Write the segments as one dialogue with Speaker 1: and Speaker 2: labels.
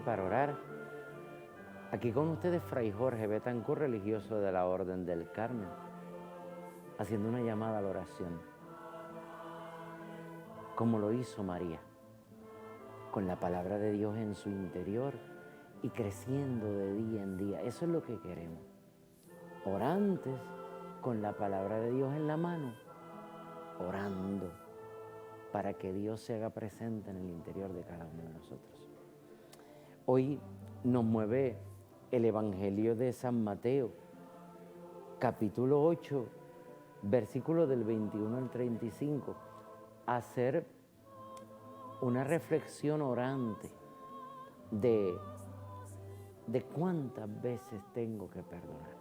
Speaker 1: para orar. Aquí con ustedes Fray Jorge Betancur, religioso de la Orden del Carmen, haciendo una llamada a la oración, como lo hizo María, con la palabra de Dios en su interior y creciendo de día en día. Eso es lo que queremos. Orantes, con la palabra de Dios en la mano, orando para que Dios se haga presente en el interior de cada uno de nosotros. Hoy nos mueve el Evangelio de San Mateo, capítulo 8, versículo del 21 al 35, a hacer una reflexión orante de cuántas veces tengo que perdonar.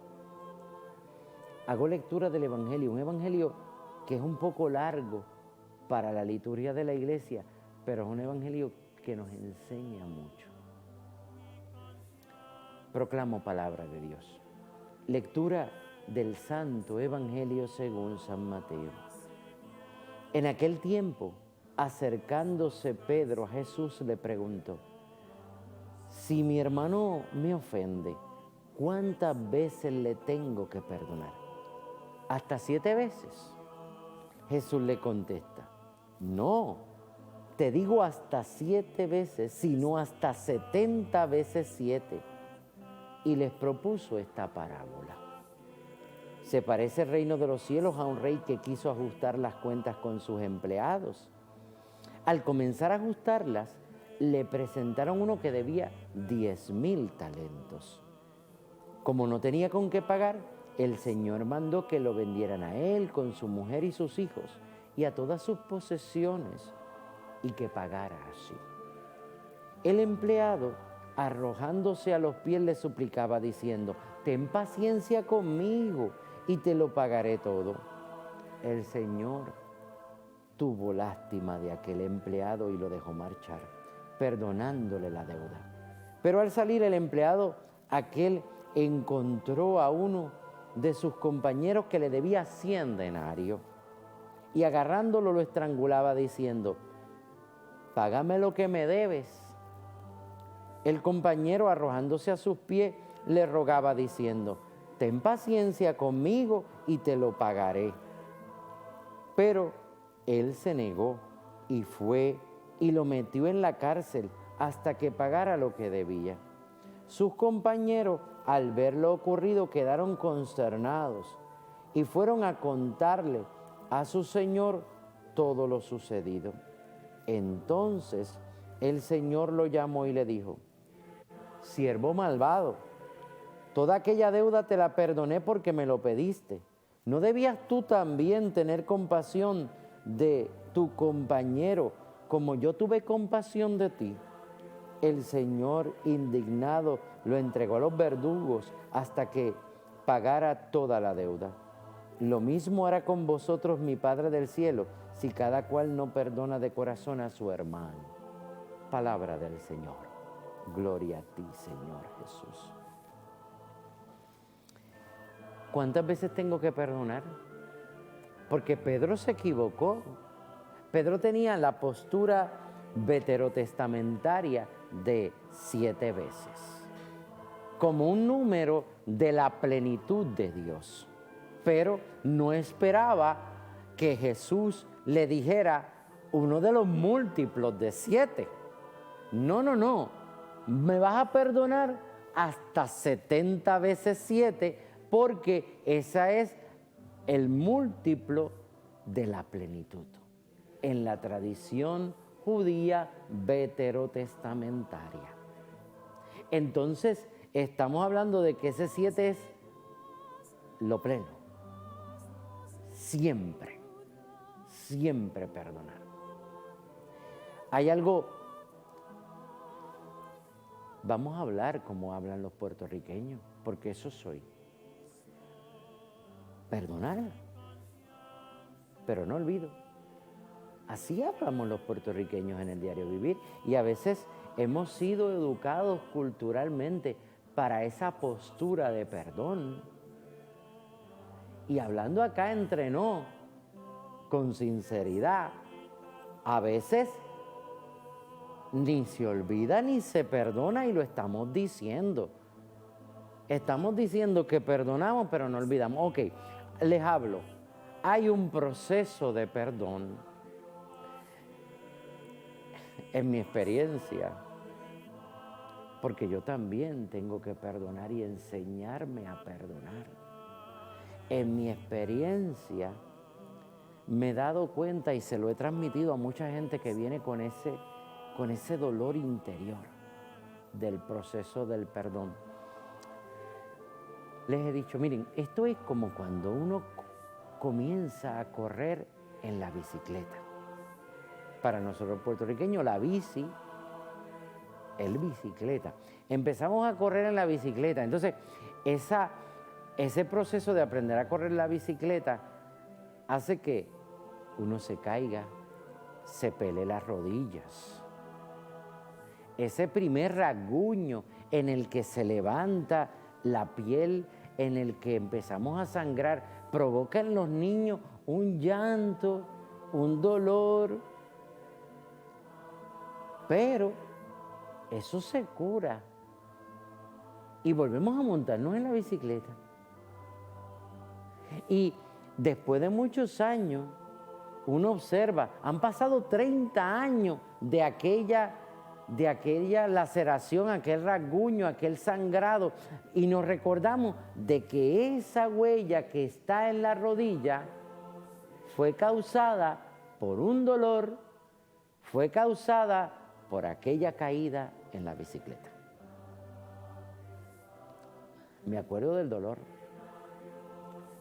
Speaker 1: Hago lectura del Evangelio, un Evangelio que es un poco largo para la liturgia de la iglesia, pero es un Evangelio que nos enseña mucho. Proclamo palabra de Dios. Lectura del Santo Evangelio según San Mateo. En aquel tiempo, acercándose Pedro a Jesús, le preguntó: si mi hermano me ofende, ¿cuántas veces le tengo que perdonar? ¿Hasta 7 veces? Jesús le contesta: no, te digo hasta 7 veces, sino hasta 70 veces 7. Y les propuso esta parábola. Se parece el reino de los cielos a un rey que quiso ajustar las cuentas con sus empleados. Al comenzar a ajustarlas, le presentaron uno que debía 10,000 talentos. Como no tenía con qué pagar, el Señor mandó que lo vendieran a él con su mujer y sus hijos y a todas sus posesiones, y que pagara así. El empleado, arrojándose a los pies, le suplicaba diciendo: ten paciencia conmigo y te lo pagaré todo. El Señor tuvo lástima de aquel empleado y lo dejó marchar, perdonándole la deuda. Pero al salir el empleado aquel encontró a uno de sus compañeros que le debía 100 denarios y agarrándolo lo estrangulaba diciendo: págame lo que me debes. El compañero, arrojándose a sus pies, le rogaba diciendo: ten paciencia conmigo y te lo pagaré. Pero él se negó y fue y lo metió en la cárcel hasta que pagara lo que debía. Sus compañeros, al ver lo ocurrido, quedaron consternados y fueron a contarle a su señor todo lo sucedido. Entonces el Señor lo llamó y le dijo: siervo malvado, toda aquella deuda te la perdoné porque me lo pediste. ¿No debías tú también tener compasión de tu compañero como yo tuve compasión de ti? El Señor, indignado, lo entregó a los verdugos hasta que pagara toda la deuda. Lo mismo hará con vosotros mi Padre del cielo, si cada cual no perdona de corazón a su hermano. Palabra del Señor. Gloria a ti, Señor Jesús. ¿Cuántas veces tengo que perdonar? Porque Pedro se equivocó. Pedro tenía la postura veterotestamentaria de 7 veces, como un número de la plenitud de Dios. Pero no esperaba que Jesús le dijera uno de los múltiplos de 7. No. Me vas a perdonar hasta 70 veces 7, porque esa es el múltiplo de la plenitud en la tradición judía veterotestamentaria. Entonces, estamos hablando de que ese 7 es lo pleno. Siempre perdonar. Hay algo. Vamos a hablar como hablan los puertorriqueños, porque eso soy. Perdonar, pero no olvido. Así hablamos los puertorriqueños en el diario vivir, y a veces hemos sido educados culturalmente para esa postura de perdón. Y hablando acá entre nos, con sinceridad, a veces ni se olvida ni se perdona, y lo estamos diciendo. Estamos diciendo que perdonamos, pero no olvidamos. Ok, les hablo. Hay un proceso de perdón. En mi experiencia, porque yo también tengo que perdonar y enseñarme a perdonar. En mi experiencia, me he dado cuenta y se lo he transmitido a mucha gente que viene con ese dolor interior del proceso del perdón. Les he dicho, miren, esto es como cuando uno comienza a correr en la bicicleta. Para nosotros puertorriqueños, la bici es bicicleta. Empezamos a correr en la bicicleta. Entonces, ese proceso de aprender a correr en la bicicleta hace que uno se caiga, se pele las rodillas. Ese primer rasguño en el que se levanta la piel, en el que empezamos a sangrar, provoca en los niños un llanto, un dolor, pero eso se cura y volvemos a montarnos en la bicicleta. Y después de muchos años, uno observa, han pasado 30 años de aquella laceración, aquel rasguño, aquel sangrado, y nos recordamos de que esa huella que está en la rodilla fue causada por un dolor, fue causada por aquella caída en la bicicleta. Me acuerdo del dolor,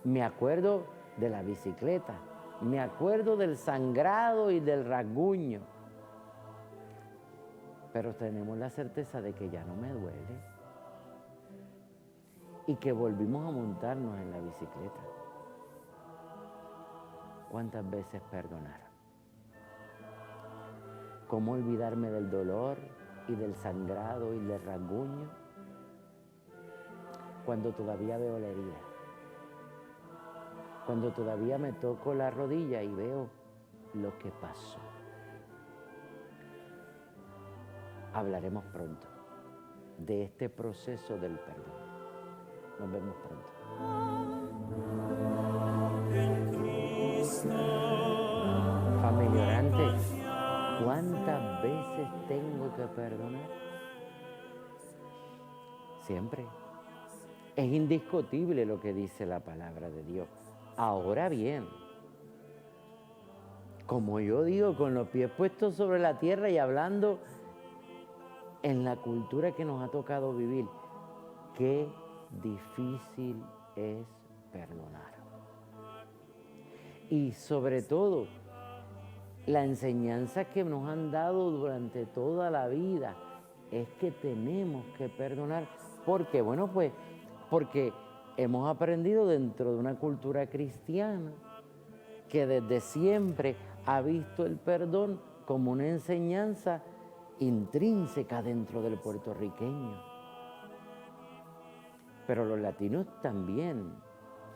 Speaker 1: me acuerdo de la bicicleta, me acuerdo del sangrado y del rasguño, pero tenemos la certeza de que ya no me duele y que volvimos a montarnos en la bicicleta. ¿Cuántas veces perdonar? ¿Cómo olvidarme del dolor y del sangrado y del rasguño cuando todavía veo la herida? Cuando todavía me toco la rodilla y veo lo que pasó. Hablaremos pronto de este proceso del perdón. Nos vemos pronto. Familia orante, ¿cuántas veces tengo que perdonar? Siempre. Es indiscutible lo que dice la palabra de Dios. Ahora bien, como yo digo, con los pies puestos sobre la tierra y hablando en la cultura que nos ha tocado vivir, qué difícil es perdonar. Y sobre todo, la enseñanza que nos han dado durante toda la vida es que tenemos que perdonar. ¿Por qué? Bueno, pues porque hemos aprendido dentro de una cultura cristiana que desde siempre ha visto el perdón como una enseñanza intrínseca dentro del puertorriqueño. Pero los latinos también,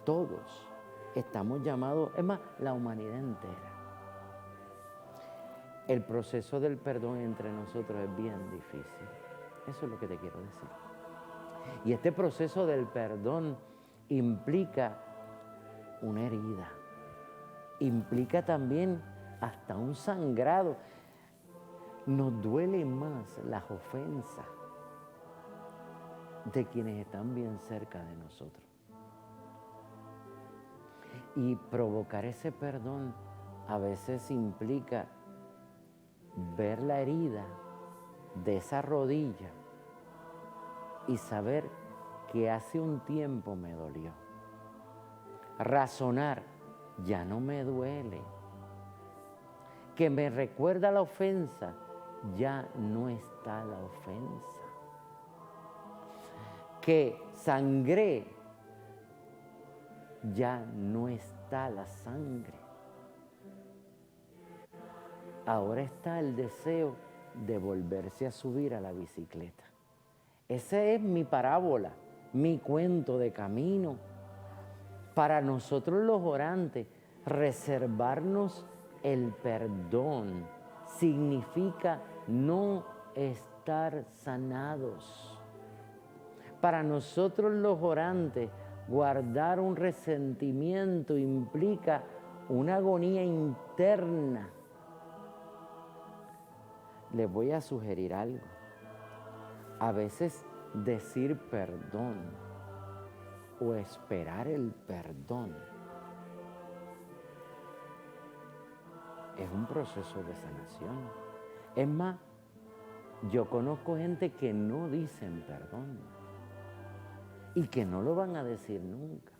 Speaker 1: todos, estamos llamados, es más, la humanidad entera. El proceso del perdón entre nosotros es bien difícil. Eso es lo que te quiero decir. Y este proceso del perdón implica una herida, implica también hasta un sangrado. Nos duele más las ofensas de quienes están bien cerca de nosotros. Y provocar ese perdón a veces implica ver la herida de esa rodilla y saber que hace un tiempo me dolió. Razonar, ya no me duele. Que me recuerda la ofensa, ya no está la ofensa. Que sangré, ya no está la sangre. Ahora está el deseo de volverse a subir a la bicicleta. Esa es mi parábola, mi cuento de camino. Para nosotros los orantes, reservarnos el perdón significa no estar sanados. Para nosotros los orantes, guardar un resentimiento implica una agonía interna. Les voy a sugerir algo. A veces decir perdón o esperar el perdón es un proceso de sanación. Es más, yo conozco gente que no dicen perdón y que no lo van a decir nunca,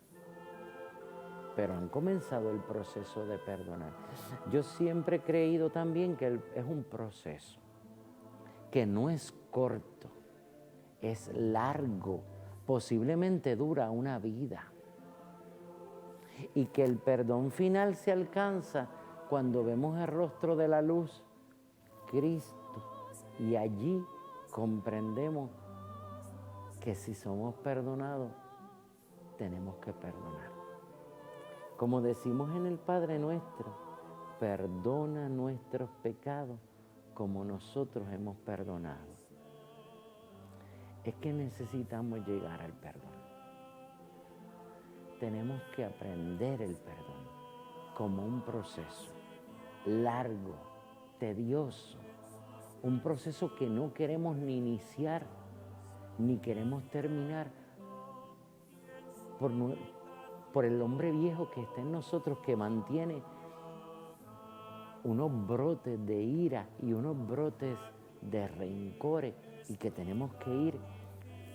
Speaker 1: pero han comenzado el proceso de perdonar. Yo siempre he creído también que es un proceso que no es corto, es largo, posiblemente dura una vida, y que el perdón final se alcanza cuando vemos el rostro de la luz, Cristo, y allí comprendemos que si somos perdonados, tenemos que perdonar. Como decimos en el Padre Nuestro, perdona nuestros pecados como nosotros hemos perdonado. Es que necesitamos llegar al perdón. Tenemos que aprender el perdón como un proceso largo, tedioso, un proceso que no queremos ni iniciar ni queremos terminar por el hombre viejo que está en nosotros, que mantiene unos brotes de ira y unos brotes de rencores, y que tenemos que ir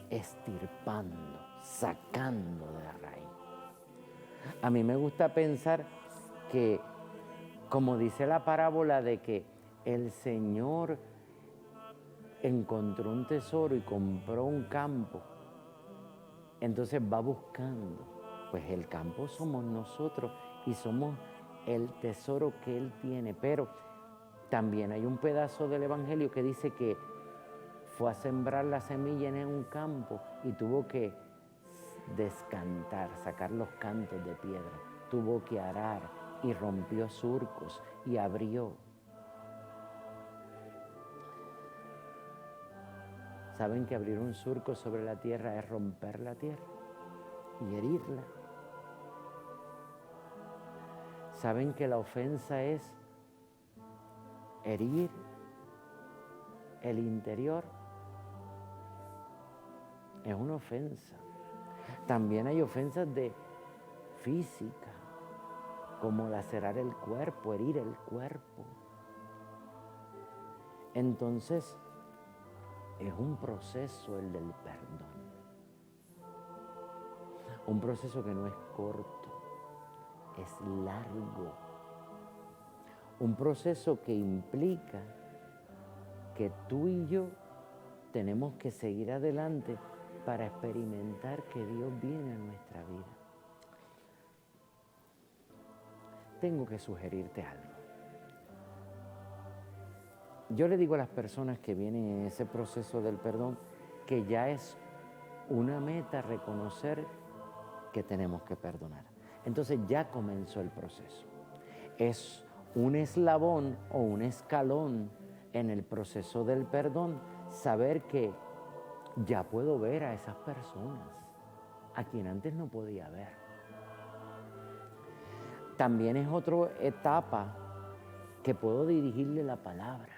Speaker 1: extirpando, sacando de raíz. A mí me gusta pensar que, como dice la parábola de que el Señor encontró un tesoro y compró un campo, entonces va buscando, pues el campo somos nosotros y somos el tesoro que Él tiene. Pero también hay un pedazo del Evangelio que dice que fue a sembrar la semilla en un campo y tuvo que descantar, sacar los cantos de piedra, tuvo que arar y rompió surcos y abrió. ¿Saben que abrir un surco sobre la tierra es romper la tierra y herirla? ¿Saben que la ofensa es herir el interior? Es una ofensa. También hay ofensas de física, como lacerar el cuerpo, herir el cuerpo. Entonces, es un proceso el del perdón. Un proceso que no es corto, es largo. Un proceso que implica que tú y yo tenemos que seguir adelante para experimentar que Dios viene a nuestra vida. Tengo que sugerirte algo. Yo le digo a las personas que vienen en ese proceso del perdón que ya es una meta reconocer que tenemos que perdonar. Entonces ya comenzó el proceso. Es un eslabón o un escalón en el proceso del perdón saber que ya puedo ver a esas personas a quien antes no podía ver. También es otra etapa que puedo dirigirle la palabra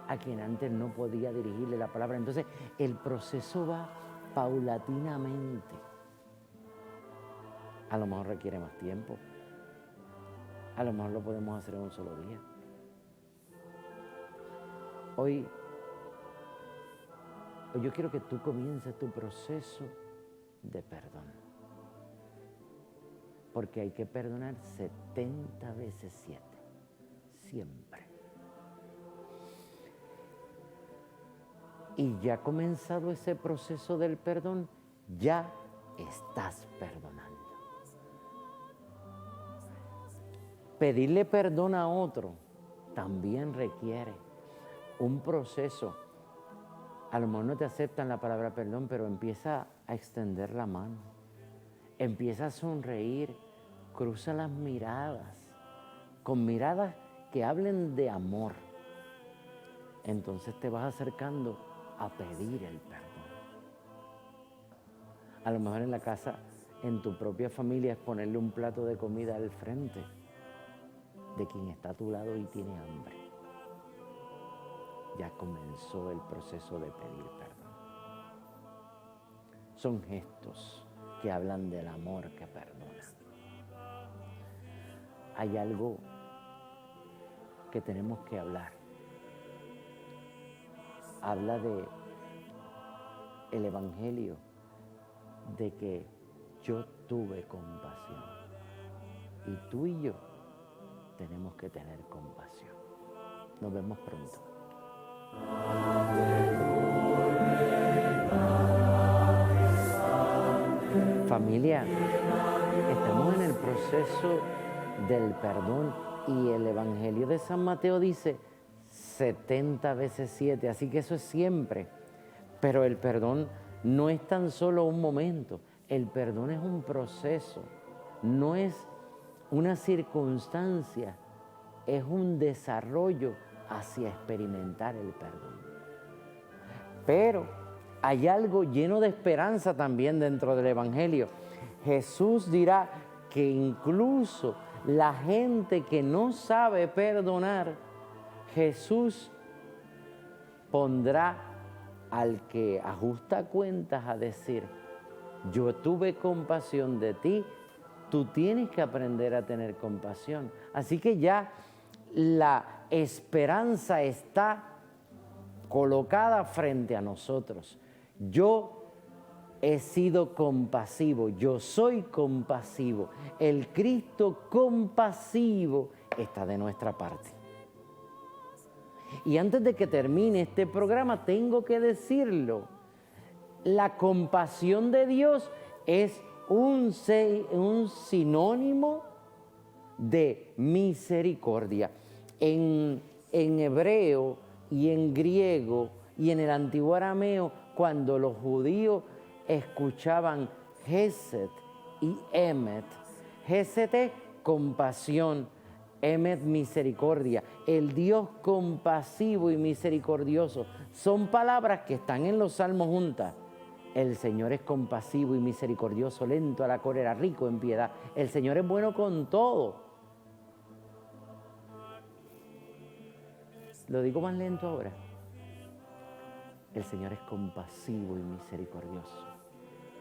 Speaker 1: a quien antes no podía dirigirle la palabra. Entonces, el proceso va paulatinamente. A lo mejor requiere más tiempo. A lo mejor lo podemos hacer en un solo día. Hoy yo quiero que tú comiences tu proceso de perdón. Porque hay que perdonar 70 veces 7. Siempre. Y ya comenzado ese proceso del perdón, ya estás perdonando. Pedirle perdón a otro también requiere un proceso. A lo mejor no te aceptan la palabra perdón, pero empieza a extender la mano. Empieza a sonreír, cruza las miradas, con miradas que hablen de amor. entonces te vas acercando a pedir el perdón. A lo mejor en la casa, en tu propia familia, es ponerle un plato de comida al frente de quien está a tu lado y tiene hambre. Ya comenzó el proceso de pedir perdón. Son gestos que hablan del amor que perdona. Hay algo que tenemos que hablar. Habla de el Evangelio, de que yo tuve compasión. Y tú y yo tenemos que tener compasión. Nos vemos pronto. Familia, estamos en el proceso del perdón y el Evangelio de San Mateo dice 70 veces 7, así que eso es siempre. Pero el perdón no es tan solo un momento, el perdón es un proceso, no es una circunstancia, es un desarrollo hacia experimentar el perdón. Pero hay algo lleno de esperanza también dentro del Evangelio. Jesús dirá que incluso la gente que no sabe perdonar, Jesús pondrá al que ajusta cuentas a decir, yo tuve compasión de ti, tú tienes que aprender a tener compasión. Así que ya la esperanza está colocada frente a nosotros. Yo he sido compasivo, yo soy compasivo. El Cristo compasivo está de nuestra parte. Y antes de que termine este programa, tengo que decirlo. La compasión de Dios es un sinónimo de misericordia. En hebreo y en griego y en el antiguo arameo, cuando los judíos escuchaban Hesed y Emet, Hesed es compasión, Emet misericordia, el Dios compasivo y misericordioso. Son palabras que están en los salmos juntas. El Señor es compasivo y misericordioso, lento a la cólera, rico en piedad. El Señor es bueno con todo. Lo digo más lento ahora. El Señor es compasivo y misericordioso,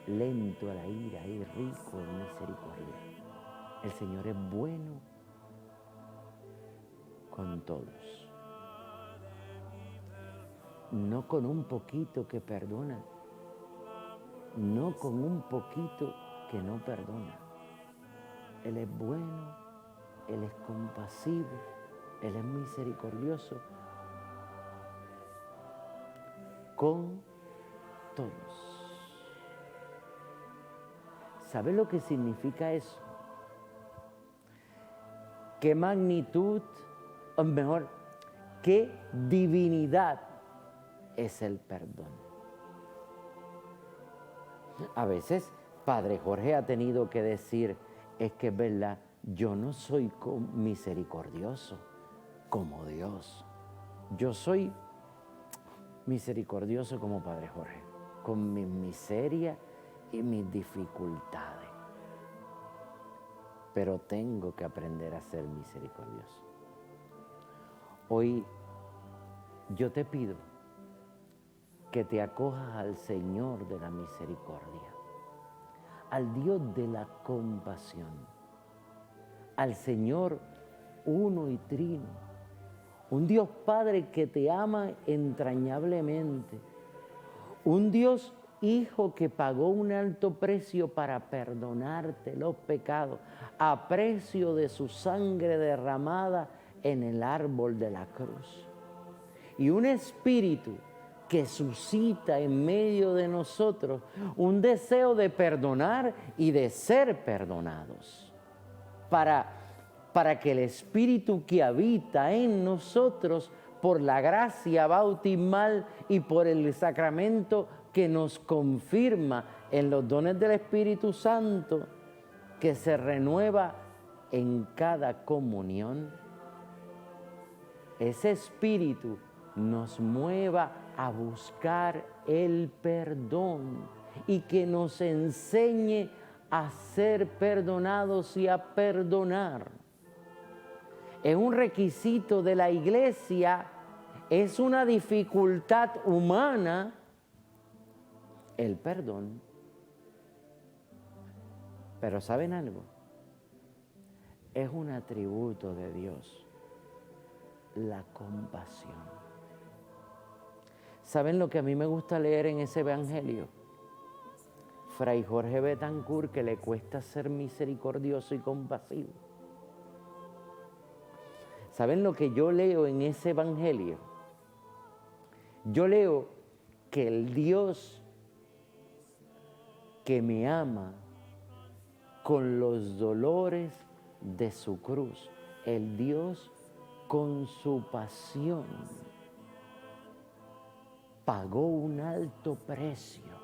Speaker 1: lento a la ira y rico en misericordia. El Señor es bueno con todos. No con un poquito que perdona, no con un poquito que no perdona. Él es bueno, Él es compasivo, Él es misericordioso con todos. ¿Sabe lo que significa eso? ¿Qué magnitud, o mejor, qué divinidad es el perdón? A veces Padre Jorge ha tenido que decir, es que es verdad, yo no soy misericordioso como Dios. Yo soy misericordioso como Padre Jorge, con mis miserias y mis dificultades. Pero tengo que aprender a ser misericordioso. Hoy yo te pido que te acojas al Señor de la misericordia, al Dios de la compasión, al Señor uno y trino, un Dios Padre que te ama entrañablemente, un Dios Hijo que pagó un alto precio para perdonarte los pecados, a precio de su sangre derramada en el árbol de la cruz. Y un Espíritu que suscita en medio de nosotros un deseo de perdonar y de ser perdonados, para que el Espíritu que habita en nosotros, por la gracia bautismal y por el sacramento que nos confirma en los dones del Espíritu Santo, que se renueva en cada comunión, ese Espíritu nos mueva a buscar el perdón y que nos enseñe a ser perdonados y a perdonar. Es un requisito de la iglesia, es una dificultad humana el perdón. Pero ¿saben algo? Es un atributo de Dios, la compasión. ¿Saben lo que a mí me gusta leer en ese evangelio? Fray Jorge Betancourt, que le cuesta ser misericordioso y compasivo. ¿Saben lo que yo leo en ese evangelio? Yo leo que el Dios que me ama con los dolores de su cruz, el Dios con su pasión, pagó un alto precio.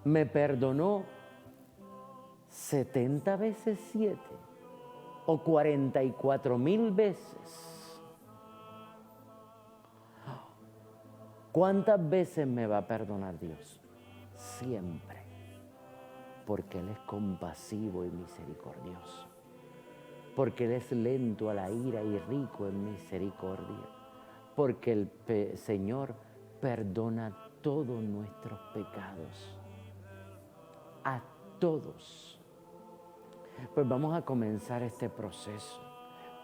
Speaker 1: Me perdonó 70 veces 7 o 44,000 veces. ¿Cuántas veces me va a perdonar Dios? Siempre. Porque Él es compasivo y misericordioso. Porque Él es lento a la ira y rico en misericordia. Porque el Señor perdona todos nuestros pecados. A todos. Pues vamos a comenzar este proceso.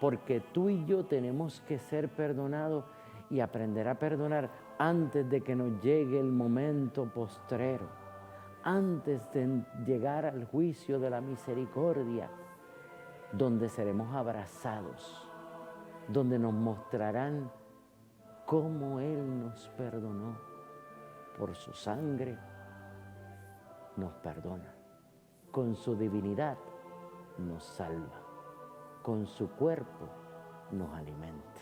Speaker 1: Porque tú y yo tenemos que ser perdonados y aprender a perdonar antes de que nos llegue el momento postrero. Antes de llegar al juicio de la misericordia, donde seremos abrazados, donde nos mostrarán cómo Él nos perdonó. Por su sangre nos perdona, con su divinidad nos salva, con su cuerpo nos alimenta.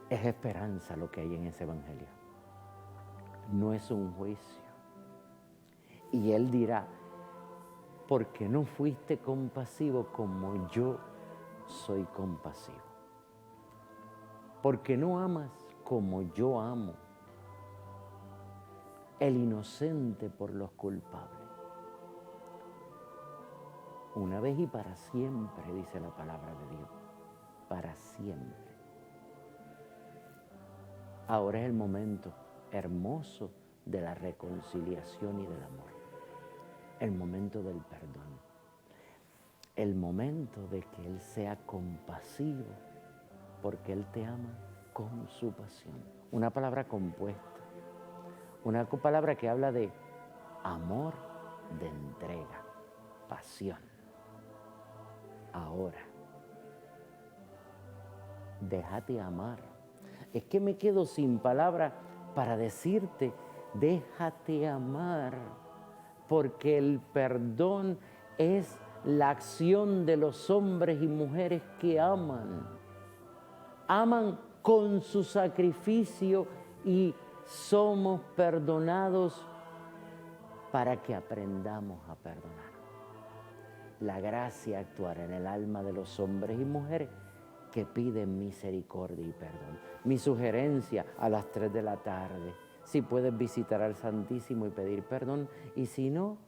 Speaker 1: Es esperanza lo que hay en ese evangelio. No es un juicio. Y Él dirá, porque no fuiste compasivo como yo soy compasivo. Porque no amas como yo amo. El inocente por los culpables. Una vez y para siempre, dice la palabra de Dios. Para siempre. Ahora es el momento hermoso de la reconciliación y del amor. El momento del perdón. El momento de que Él sea compasivo porque Él te ama con su pasión. Una palabra compuesta. Una palabra que habla de amor, de entrega, pasión. Ahora, déjate amar. Es que me quedo sin palabras para decirte, déjate amar, porque el perdón es la acción de los hombres y mujeres que aman. Aman con su sacrificio y somos perdonados para que aprendamos a perdonar. La gracia actuará en el alma de los hombres y mujeres que piden misericordia y perdón. Mi sugerencia a las 3 de la tarde, si puedes visitar al Santísimo y pedir perdón, y si no,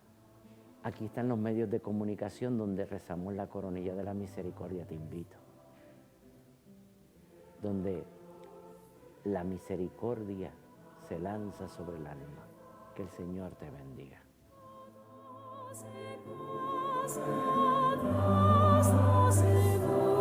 Speaker 1: aquí están los medios de comunicación donde rezamos la coronilla de la misericordia, te invito. Donde la misericordia se lanza sobre el alma. Que el Señor te bendiga.
Speaker 2: Nos